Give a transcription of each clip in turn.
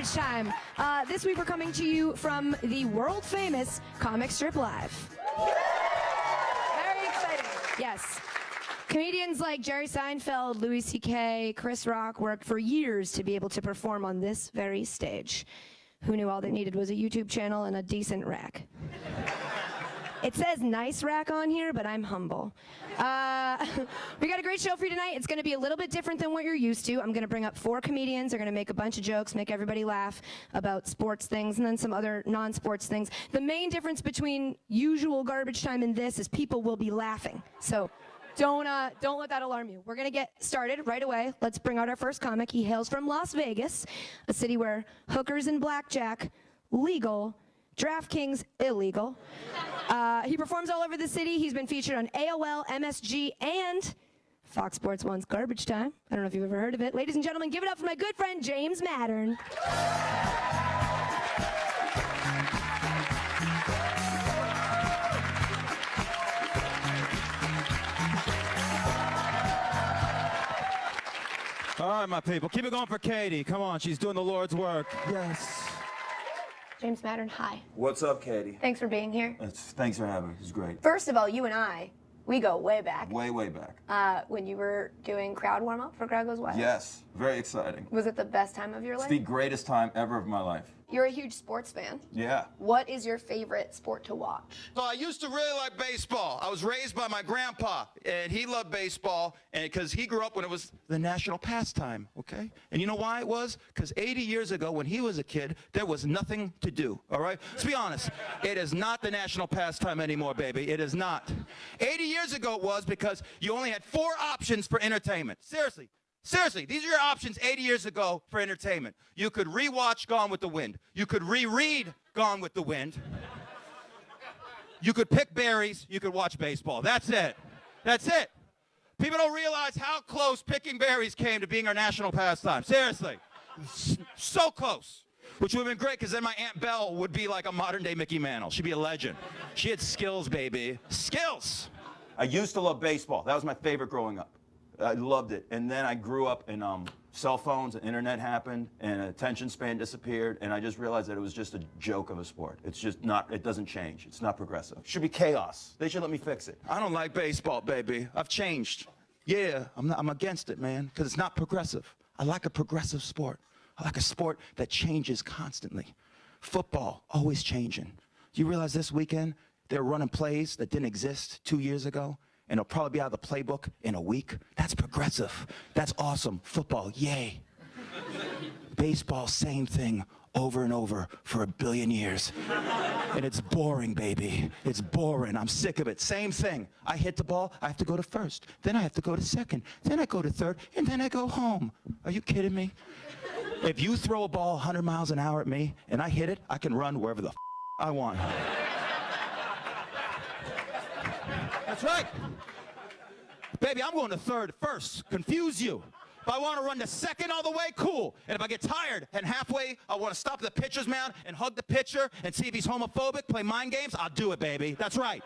Garbage Time. This week we're coming to you from the world-famous Comic Strip Live. Very exciting. Yes. Comedians like Jerry Seinfeld, Louis C.K., Chris Rock worked for years to be able to perform on this very stage. Who knew all they needed was a YouTube channel and a decent rack? It says nice rack on here, but I'm humble. We got a great show for you tonight. It's going to be a little bit different than what you're used to. I'm going to bring up 4 comedians. They're going to make a bunch of jokes, make everybody laugh about sports things, and then some other non-sports things. The main difference between usual Garbage Time and this is people will be laughing. So don't let that alarm you. We're going to get started right away. Let's bring out our first comic. He hails from Las Vegas, a city where hookers and blackjack, legal, DraftKings, illegal. He performs all over the city. He's been featured on AOL, MSG, and Fox Sports 1's Garbage Time. I don't know if you've ever heard of it. Ladies and gentlemen, give it up for my good friend, James Mattern. All right, my people, keep it going for Katie. Come on, she's doing the Lord's work. Yes. James Mattern, hi. What's up, Katie? Thanks for being here. Thanks for having me. It's great. First of all, you and I, we go way back. Way, way back. When you were doing crowd warm-up for Crowd Goes Wild. Yes, very exciting. Was it the best time of your life? It's the greatest time ever of my life. You're a huge sports fan. Yeah. What is your favorite sport to watch? So I used to really like baseball. I was raised by my grandpa, and he loved baseball, and because he grew up when it was the national pastime, okay? And you know why it was? Because 80 years ago, when he was a kid, there was nothing to do, all right? Let's be honest. It is not the national pastime anymore, baby. It is not. 80 years ago it was because you only had 4 options for entertainment. Seriously. Seriously, these are your options 80 years ago for entertainment. You could rewatch Gone with the Wind. You could reread Gone with the Wind. You could pick berries. You could watch baseball. That's it. That's it. People don't realize how close picking berries came to being our national pastime. Seriously. So close. Which would have been great because then my Aunt Belle would be like a modern-day Mickey Mantle. She'd be a legend. She had skills, baby. Skills. I used to love baseball. That was my favorite growing up. I loved it. And then I grew up and cell phones and internet happened and attention span disappeared and I just realized that it was just a joke of a sport. It's just not, it doesn't change. It's not progressive. It should be chaos. They should let me fix it. I don't like baseball, baby. I've changed. Yeah, I'm against it, man, because it's not progressive. I like a progressive sport. I like a sport that changes constantly. Football, always changing. You realize this weekend they're running plays that didn't exist 2 years ago? And it'll probably be out of the playbook in a week. That's progressive. That's awesome. Football, yay. Baseball, same thing over and over for 1 billion years. And it's boring, baby. It's boring. I'm sick of it. Same thing. I hit the ball, I have to go to first. Then I have to go to second. Then I go to third, and then I go home. Are you kidding me? If you throw a ball 100 miles an hour at me, and I hit it, I can run wherever the I want. That's right. Baby, I'm going to third first. Confuse you. If I want to run to second all the way, cool. And if I get tired and halfway, I want to stop the pitcher's mound and hug the pitcher and see if he's homophobic, play mind games, I'll do it, baby. That's right.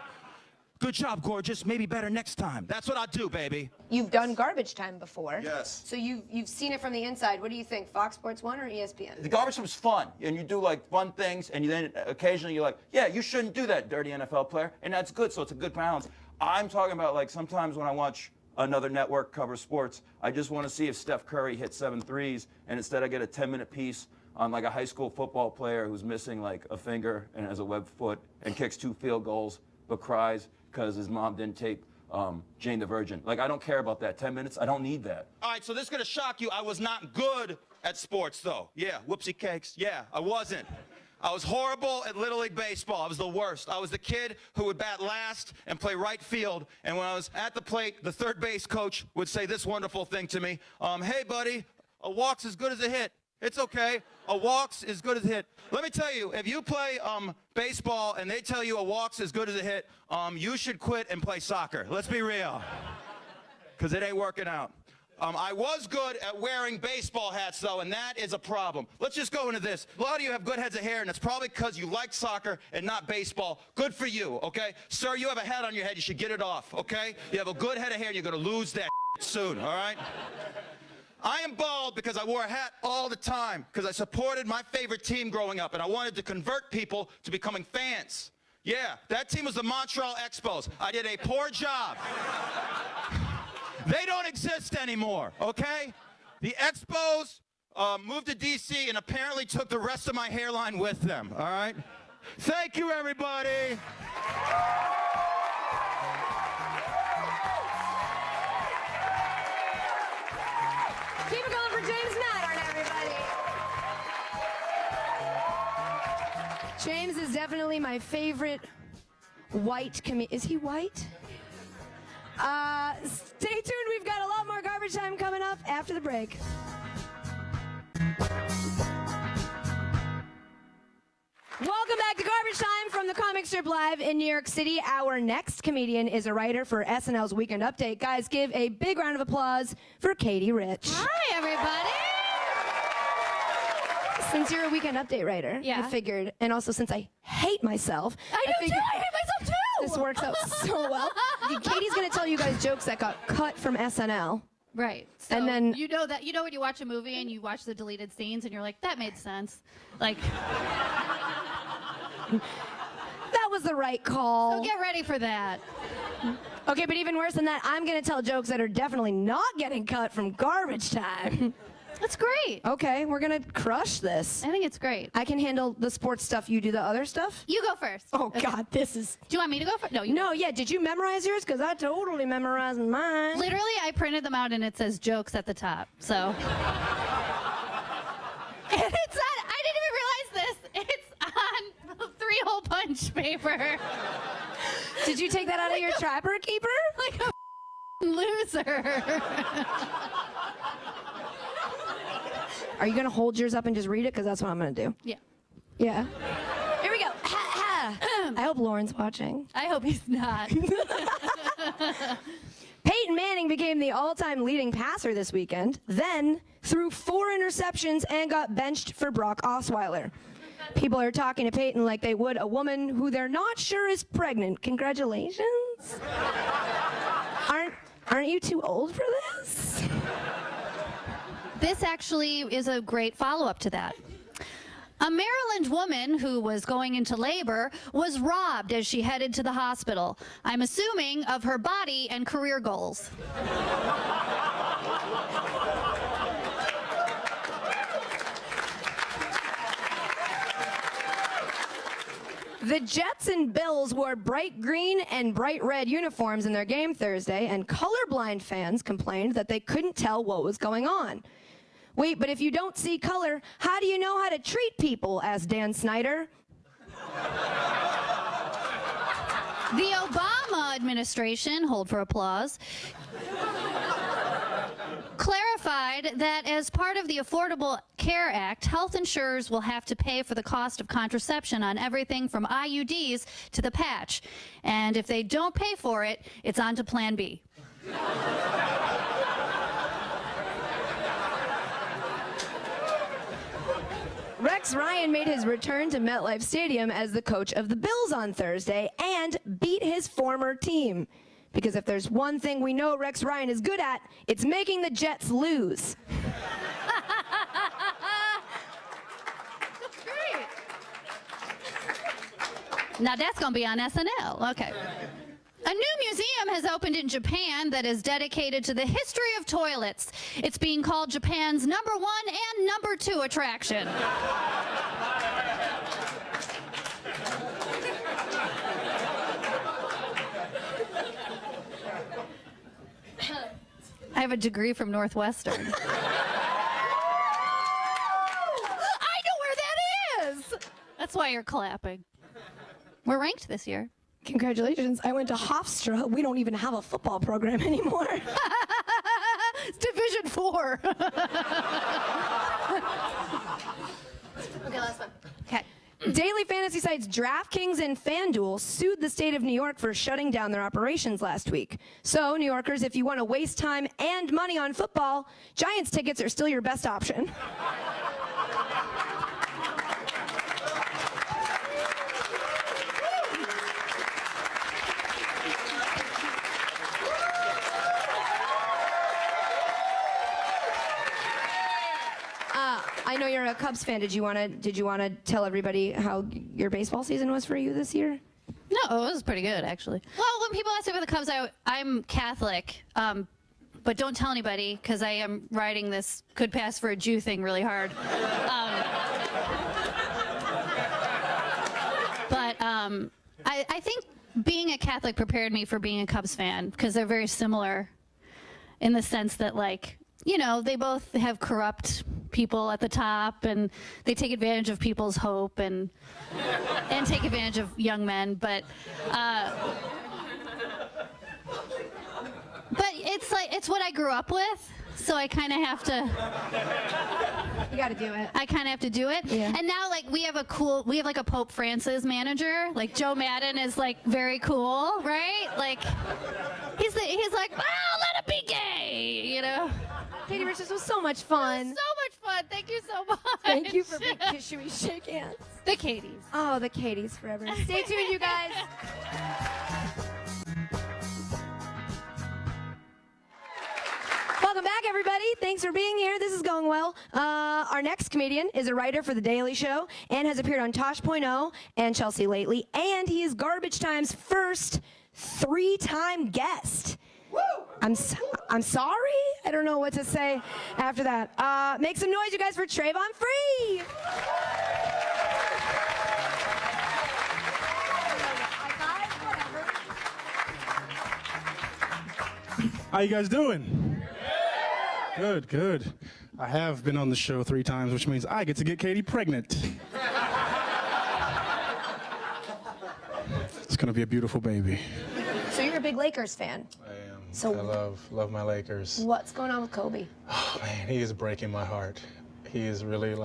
Good job, gorgeous. Maybe better next time. That's what I'll do, baby. You've done Garbage Time before. Yes. So you've seen it from the inside. What do you think, Fox Sports 1 or ESPN? The Garbage Time was fun, and you do like fun things, and then occasionally you're like, yeah, you shouldn't do that, dirty NFL player, and that's good, so it's a good balance. I'm talking about like sometimes when I watch another network cover sports, I just want to see if Steph Curry hits 7 threes, and instead I get a 10-minute piece on like a high school football player who's missing like a finger and has a webbed foot and kicks 2 field goals but cries because his mom didn't tape Jane the Virgin. Like, I don't care about that. 10 minutes, I don't need that. All right, so this is going to shock you. I was not good at sports, though. Yeah, whoopsie cakes. Yeah, I wasn't. I was horrible at Little League Baseball. I was the worst. I was the kid who would bat last and play right field. And when I was at the plate, the third base coach would say this wonderful thing to me. Hey, buddy, a walk's as good as a hit. It's okay. A walk's as good as a hit. Let me tell you, if you play baseball and they tell you a walk's as good as a hit, you should quit and play soccer. Let's be real. Because it ain't working out. I was good at wearing baseball hats, though, and that is a problem. Let's just go into this. A lot of you have good heads of hair, and it's probably because you like soccer and not baseball. Good for you, okay? Sir, you have a hat on your head. You should get it off, okay? You have a good head of hair, and you're going to lose that soon, all right? I am bald because I wore a hat all the time because I supported my favorite team growing up, and I wanted to convert people to becoming fans. Yeah, that team was the Montreal Expos. I did a poor job. They don't exist anymore, okay? The Expos moved to D.C. and apparently took the rest of my hairline with them, all right? Thank you, everybody. Keep it going for James Mattern, everybody. James is definitely my favorite white comedian. Is he white? Stay tuned. We've got a lot more garbage time coming up after the break. Welcome back to Garbage Time from the Comic Strip Live in New York City. Our next comedian is a writer for SNL's Weekend Update. Guys, give a big round of applause for Katie Rich. Hi, everybody. Since you're a Weekend Update writer, Yeah. I figured, and also since I hate myself, I do too. I hate myself too. this works out so well. Katie's going to tell you guys jokes that got cut from SNL. Right. So And then- you know when you watch a movie and you watch the deleted scenes and you're like, that made sense. Like, That was the right call. so get ready for that. Okay, but even worse than that, I'm going to tell jokes that are definitely not getting cut from Garbage Time. That's great. Okay, we're going to crush this. I think it's great. I can handle the sports stuff, you do the other stuff? You go first. Oh, Okay. God, this is... Do you want me to go first? No, you No, yeah, did you memorize yours? Because I totally memorized mine. Literally, I printed them out and it says jokes at the top. So. And it's on, I didn't even realize this. It's on the 3-hole punch paper. Did you take that out of your trapper keeper? Like a loser. Are you going to hold yours up and just read it? Because that's what I'm going to do. Yeah. Yeah. Here we go. I hope Lauren's watching. I hope he's not. Peyton Manning became the all-time leading passer this weekend, then threw 4 interceptions and got benched for Brock Osweiler. People are talking to Peyton like they would a woman who they're not sure is pregnant. Congratulations. Aren't you too old for this? This actually is a great follow-up to that. A Maryland woman who was going into labor was robbed as she headed to the hospital. I'm assuming of her body and career goals. The Jets and Bills wore bright green and bright red uniforms in their game Thursday, and colorblind fans complained that they couldn't tell what was going on. Wait, but if you don't see color, how do you know how to treat people? Asked Dan Snyder. The Obama administration, hold for applause, clarified that as part of the Affordable Care Act, health insurers will have to pay for the cost of contraception on everything from IUDs to the patch. And if they don't pay for it, it's on to Plan B. Rex Ryan made his return to MetLife Stadium as the coach of the Bills on Thursday and beat his former team. Because if there's one thing we know Rex Ryan is good at, it's making the Jets lose. Great. Now that's going to be on SNL. Okay. A new museum has opened in Japan that is dedicated to the history of toilets. It's being called Japan's #1 and #2 attraction. I have a degree from Northwestern. I know where that is. That's why you're clapping. We're ranked this year. Congratulations. I went to Hofstra. We don't even have a football program anymore. It's Division 4. Okay, last one. Okay. Daily fantasy sites DraftKings and FanDuel sued the state of New York for shutting down their operations last week. So, New Yorkers, if you want to waste time and money on football, Giants tickets are still your best option. a Cubs fan, did you want to tell everybody how your baseball season was for you this year? No, it was pretty good, actually. Well, when people ask me about the Cubs, I'm Catholic, but don't tell anybody because I am riding this could pass for a Jew thing really hard. I think being a Catholic prepared me for being a Cubs fan because they're very similar in the sense that, like, you know, they both have corrupt people at the top and they take advantage of people's hope and take advantage of young men. But it's like, it's what I grew up with. So I kind of have to. You got to do it. I kind of have to do it. Yeah. And now, like, we have like a Pope Francis manager. Like, Joe Mattern is, like, very cool, right? Like, he's like, well, let it be gay, you know? Katie Rich, this was so much fun. So much fun. Thank you so much. Thank you for being. Should we shake hands? The Katies. Oh, the Katies forever. Stay tuned, you guys. Welcome back, everybody. Thanks for being here. This is going well. Our next comedian is a writer for The Daily Show and has appeared on Tosh.0 and Chelsea Lately, and he is Garbage Time's first 3-time guest. Woo! I'm sorry? I don't know what to say after that. Make some noise, you guys, for Travon Free. How you guys doing? Good, good. I have been on the show 3 times, which means I get to get Katie pregnant. It's gonna be a beautiful baby. So you're a big Lakers fan. I am. So- I love my Lakers. What's going on with Kobe? Oh man, he is breaking my heart. He is really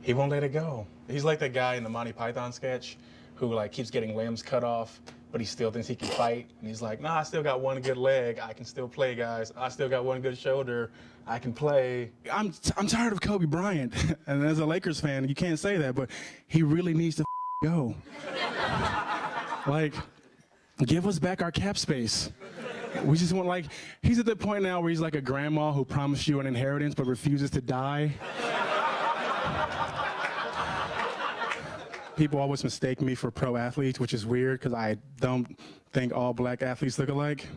he won't let it go. He's like that guy in the Monty Python sketch who like keeps getting limbs cut off, but he still thinks he can fight. And he's like, nah, I still got one good leg. I can still play, guys. I still got one good shoulder. I can play. I'm tired of Kobe Bryant. And as a Lakers fan, you can't say that, but he really needs to go. Like, give us back our cap space. We just want, like, he's at the point now where he's like a grandma who promised you an inheritance but refuses to die. People always mistake me for pro athletes, which is weird because I don't think all black athletes look alike.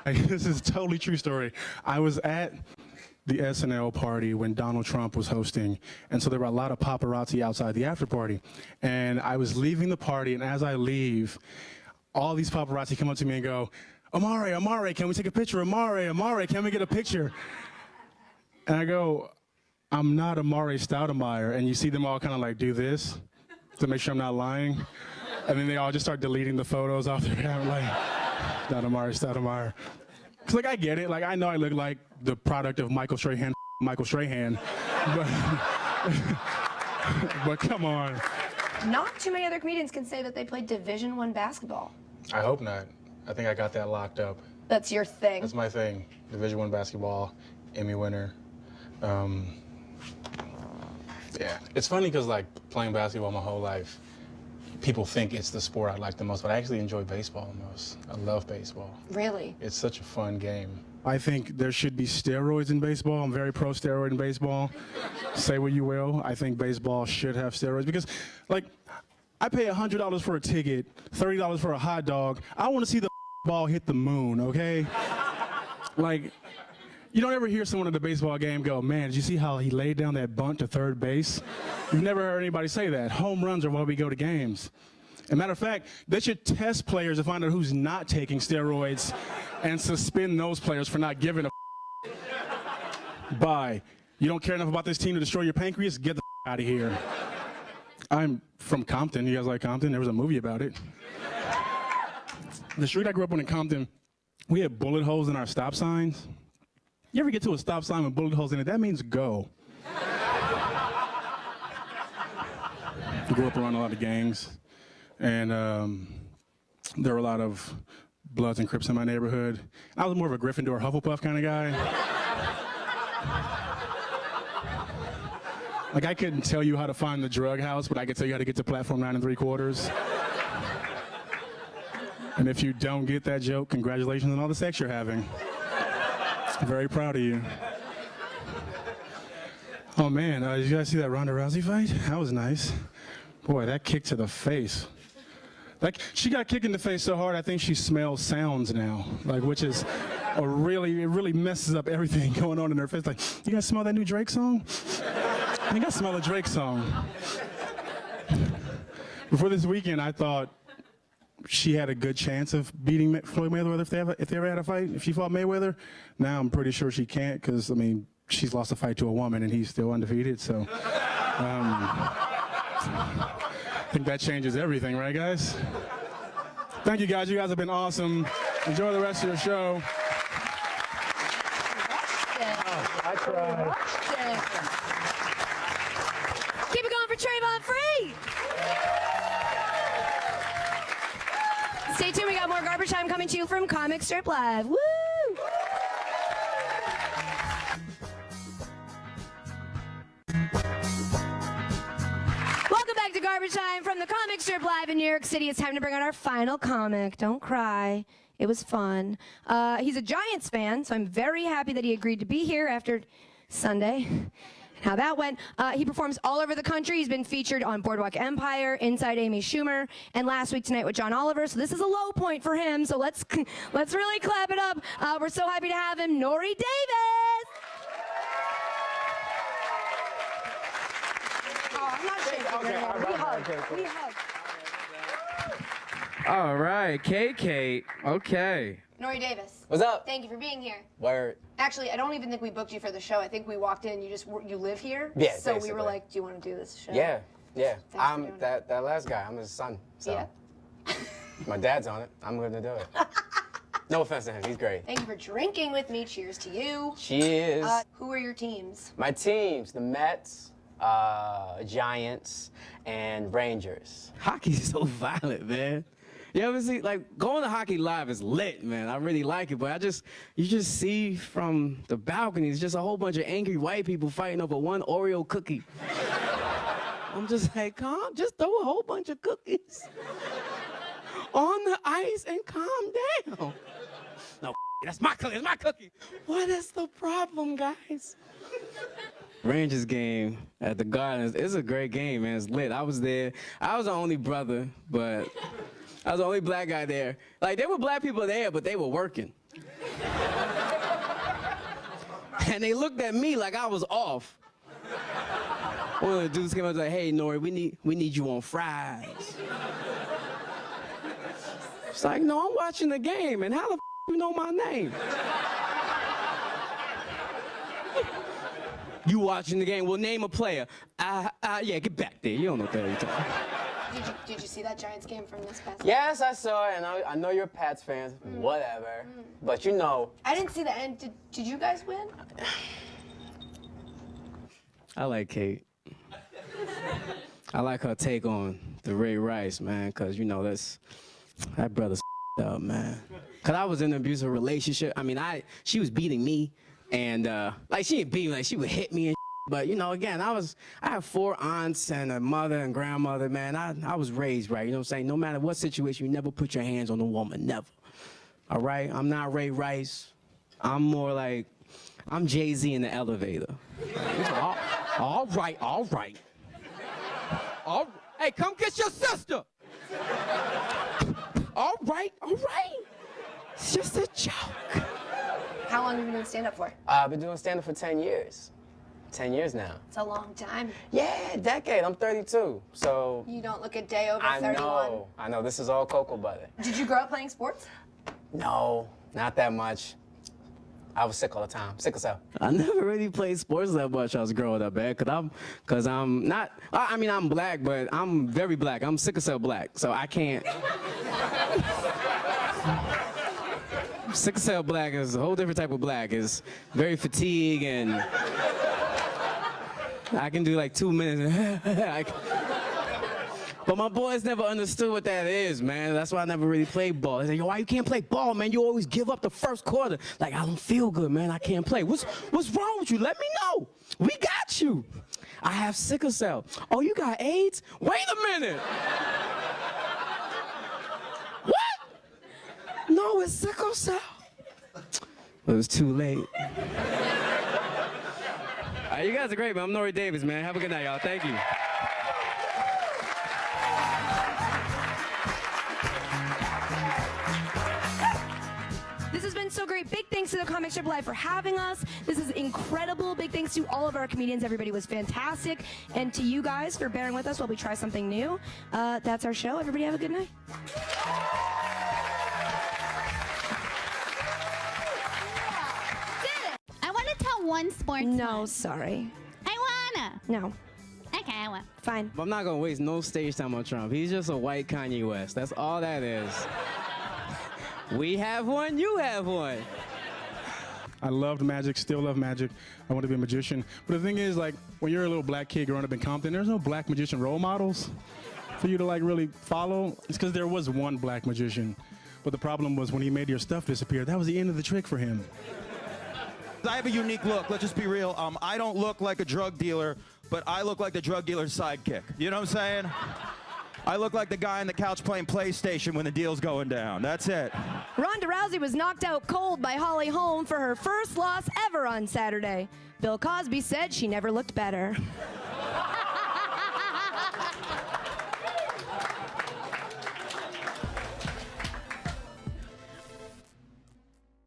This is a totally true story. I was at the SNL party when Donald Trump was hosting, and so there were a lot of paparazzi outside the after party. And I was leaving the party, and as I leave, all these paparazzi come up to me and go, Amare, can we take a picture? Amare, can we get a picture? And I go, I'm not Amare Stoudemire. And you see them all kind of like do this to make sure I'm not lying. And then they all just start deleting the photos off their camera, like, not Amare Stoudemire. Cause like, I get it. Like, I know I look like the product of Michael Strahan, but come on. Not too many other comedians can say that they played Division I basketball. I hope not. I think I got that locked up. That's your thing. That's my thing. Division I basketball, Emmy winner. Yeah, it's funny because like playing basketball my whole life, people think it's the sport I like the most, but I actually enjoy baseball the most. I love baseball. Really? It's such a fun game. I think there should be steroids in baseball. I'm very pro steroid in baseball. Say what you will. I think baseball should have steroids because, like, I pay $100 for a ticket, $30 for a hot dog. I want to see the ball hit the moon, okay? Like, you don't ever hear someone at the baseball game go, man, did you see how he laid down that bunt to third base? You've never heard anybody say that. Home runs are why we go to games. As a matter of fact, they should test players to find out who's not taking steroids and suspend those players for not giving a Bye. You don't care enough about this team to destroy your pancreas? Get the out of here. I'm from Compton. You guys like Compton? There was a movie about it. The street I grew up on in Compton, we had bullet holes in our stop signs. You ever get to a stop sign with bullet holes in it? That means go. I grew up around a lot of gangs, and there were a lot of Bloods and Crips in my neighborhood. I was more of a Gryffindor, Hufflepuff kind of guy. Like, I couldn't tell you how to find the drug house, but I could tell you how to get to platform 9 3/4. And if you don't get that joke, congratulations on all the sex you're having. I'm very proud of you. Oh man, did you guys see that Ronda Rousey fight? That was nice. Boy, that kick to the face. She got kicked in the face so hard, I think she smells sounds now, which is it really messes up everything going on in her face. Like, you guys smell that new Drake song? I think I smell a Drake song. Before this weekend, I thought she had a good chance of beating Floyd Mayweather if they ever had a fight. If she fought Mayweather, now I'm pretty sure she can't because, I mean, she's lost a fight to a woman and he's still undefeated. So I think that changes everything, right, guys? Thank you, guys. You guys have been awesome. Enjoy the rest of your show. I tried. Keep it going for Travon Free. Stay tuned. We got more Garbage Time coming to you from Comic Strip Live. Woo! Welcome back to Garbage Time from the Comic Strip Live in New York City. It's time to bring out our final comic. Don't cry. It was fun. He's a Giants fan, so I'm very happy that he agreed to be here after Sunday. How that went. He performs all over the country. He's been featured on Boardwalk Empire, Inside Amy Schumer, and last week tonight with John Oliver. So this is a low point for him. So let's really clap it up. We're so happy to have him, Nore Davis. Oh, I'm not shaking. We hug. All right, KK. Okay. Nore Davis. What's up? Thank you for being here. Word. Actually, I don't even think we booked you for the show. I think we walked in. You live here. Yeah, So we basically. were like, do you want to do this show? Yeah, yeah. Thanks for I'm doing it. that last guy. I'm his son. So Yeah. my dad's on it. I'm gonna do it. No offense to him. He's great. Thank you for drinking with me. Cheers to you. Cheers. Who are your teams? My teams: the Mets, Giants, and Rangers. Hockey's so violent, man. You ever see, like, going to hockey live is lit, man. I really like it, but you just see from the balconies just a whole bunch of angry white people fighting over one Oreo cookie. I'm just like, just throw a whole bunch of cookies on the ice and calm down. No, that's my cookie, What is the problem, guys? Rangers game at the Gardens. It's a great game, man. It's lit. I was there. I was the only brother, but I was the only black guy there. Like, there were black people there, but they were working. And they looked at me like I was off. One of the dudes came up and was like, hey, Nore, we need you on fries. It's like, no, I'm watching the game, and how the you know my name? You watching the game? Well, name a player. Yeah, get back there. You don't know what the hell you're talking about. Did you see that Giants game from this past? Yes, I saw it, and I know you're Pats fans. Whatever. But you know. I didn't see the end. Did you guys win? I like Kate. I like her take on the Ray Rice, man, because, you know, that brother's up, man. Because I was in an abusive relationship. I mean, she was beating me, and, like, she didn't beat me, like, she would hit me and but, you know, again, I have 4 aunts and a mother and grandmother, man. I was raised right, you know what I'm saying? No matter what situation, you never put your hands on a woman, never. All right? I'm not Ray Rice. I'm more like, I'm Jay-Z in the elevator. All right. Hey, come get your sister. All right. It's just a joke. How long have you been doing stand-up for? I've been doing stand-up for 10 years. 10 years now. It's a long time. Yeah, a decade. I'm 32, so. You don't look a day over 31. I know. This is all cocoa butter. Did you grow up playing sports? No, not that much. I was sick all the time. Sick as hell. I never really played sports that much when I was growing up, man, because I'm not, I mean, I'm black, but I'm very black. I'm sickle cell black, so I can't. Sickle cell black is a whole different type of black. It's very fatigued, and I can do like 2 minutes. But my boys never understood what that is, man. That's why I never really played ball. They say, yo, why you can't play ball, man? You always give up the first quarter. Like, I don't feel good, man. I can't play. What's wrong with you? Let me know. We got you. I have sickle cell. Oh, you got AIDS? Wait a minute. What? No, it's sickle cell. It was too late. You guys are great, man. I'm Nore Davis, man. Have a good night, y'all. Thank you. This has been so great. Big thanks to the Comic Strip Live for having us. This is incredible. Big thanks to all of our comedians. Everybody was fantastic. And to you guys for bearing with us while we try something new. That's our show. Everybody have a good night. I want to tell one sports. No, sorry. I wanna. No. Okay, I will. Fine. I'm not gonna waste no stage time on Trump. He's just a white Kanye West. That's all that is. We have one, you have one. I loved magic, still love magic. I want to be a magician. But the thing is, like, when you're a little black kid growing up in Compton, there's no black magician role models for you to, like, really follow. It's because there was one black magician. But the problem was when he made your stuff disappear, that was the end of the trick for him. I have a unique look. Let's just be real. I don't look like a drug dealer, but I look like the drug dealer's sidekick. You know what I'm saying? I look like the guy on the couch playing PlayStation when the deal's going down. That's it. Ronda Rousey was knocked out cold by Holly Holm for her first loss ever on Saturday. Bill Cosby said she never looked better.